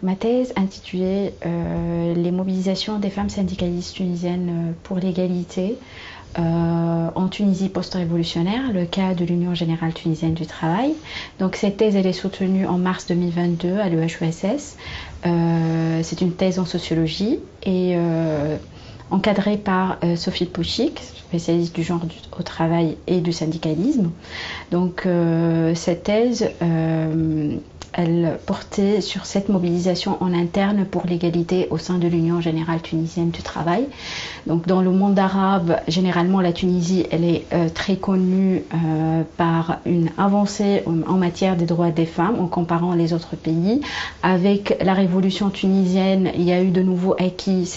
ma thèse intitulée Les mobilisations des femmes syndicalistes tunisiennes pour l'égalité en Tunisie post-révolutionnaire, le cas de l'Union générale tunisienne du travail. Donc cette thèse elle est soutenue en mars 2022 à l'EHESS. C'est une thèse en sociologie et encadrée par Sophie Pouchik, spécialiste du genre au travail et du syndicalisme. Donc cette thèse elle portait sur cette mobilisation en interne pour l'égalité au sein de l'Union générale tunisienne du travail. Donc dans le monde arabe, généralement la Tunisie elle est très connue par une avancée en matière des droits des femmes en comparant les autres pays. Avec la révolution tunisienne, il y a eu de nouveaux acquis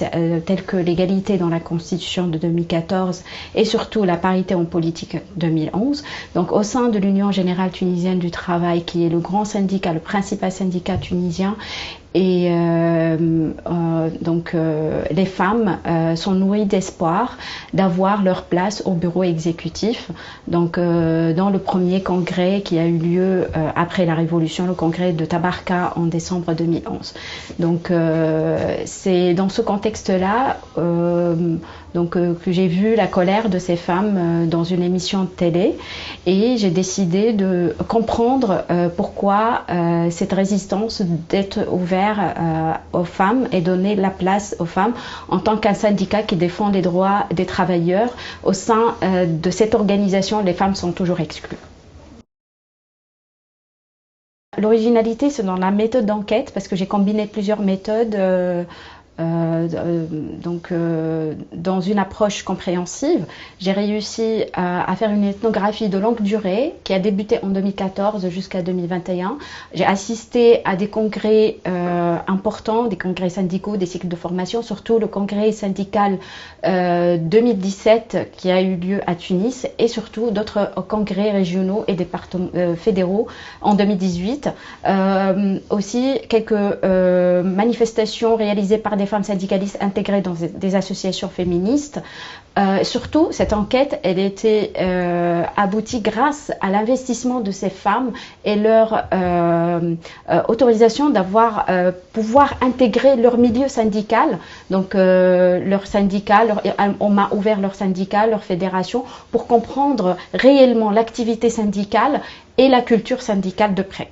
tels que l'égalité dans la constitution de 2014 et surtout la parité en politique 2011. Donc au sein de l'Union générale tunisienne du travail, qui est le grand syndicat, le principal syndicat tunisien, et les femmes sont nourries d'espoir d'avoir leur place au bureau exécutif. Donc dans le premier congrès qui a eu lieu après la révolution, le congrès de Tabarka en décembre 2011. Donc c'est dans ce contexte-là que j'ai vu la colère de ces femmes dans une émission de télé et j'ai décidé de comprendre pourquoi cette résistance d'être ouverte aux femmes et donner la place aux femmes en tant qu'un syndicat qui défend les droits des travailleurs. Au sein de cette organisation, les femmes sont toujours exclues. L'originalité, c'est dans la méthode d'enquête parce que j'ai combiné plusieurs méthodes dans une approche compréhensive. J'ai réussi à faire une ethnographie de longue durée qui a débuté en 2014 jusqu'à 2021. J'ai assisté à des congrès importants, des congrès syndicaux, des cycles de formation, surtout le congrès syndical 2017 qui a eu lieu à Tunis et surtout d'autres congrès régionaux et fédéraux en 2018. Aussi quelques manifestations réalisées par des femmes syndicalistes intégrées dans des associations féministes. Surtout, cette enquête, elle était aboutie grâce à l'investissement de ces femmes et leur autorisation d'avoir pouvoir intégrer leur milieu syndical. Donc, leur syndicat, on m'a ouvert leur syndicat, leur fédération, pour comprendre réellement l'activité syndicale et la culture syndicale de près.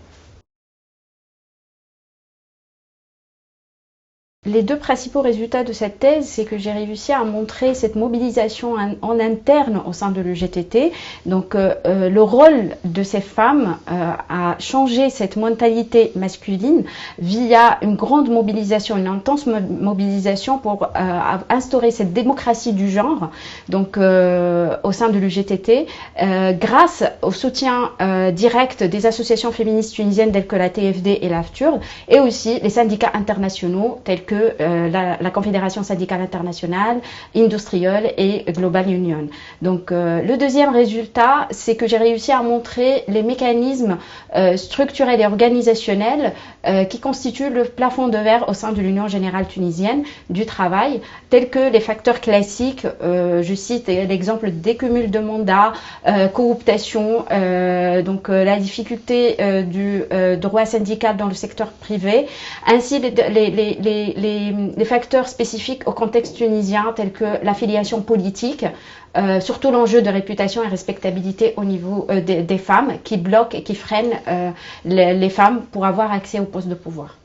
Les deux principaux résultats de cette thèse, c'est que j'ai réussi à montrer cette mobilisation en interne au sein de l'UGTT. Donc le rôle de ces femmes a changé cette mentalité masculine via une grande mobilisation, une intense mobilisation pour instaurer cette démocratie du genre donc au sein de l'UGTT grâce au soutien direct des associations féministes tunisiennes telles que la TFD et l'AFTURD et aussi les syndicats internationaux tels que la Confédération syndicale internationale, Industrial et Global Union. Donc le deuxième résultat, c'est que j'ai réussi à montrer les mécanismes structurels et organisationnels qui constituent le plafond de verre au sein de l'Union générale tunisienne du travail, tels que les facteurs classiques, je cite l'exemple des cumuls de mandats, cooptation, la difficulté du droit syndical dans le secteur privé, ainsi les facteurs spécifiques au contexte tunisien tels que l'affiliation politique, surtout l'enjeu de réputation et respectabilité au niveau des femmes qui bloquent et qui freinent les femmes pour avoir accès aux postes de pouvoir.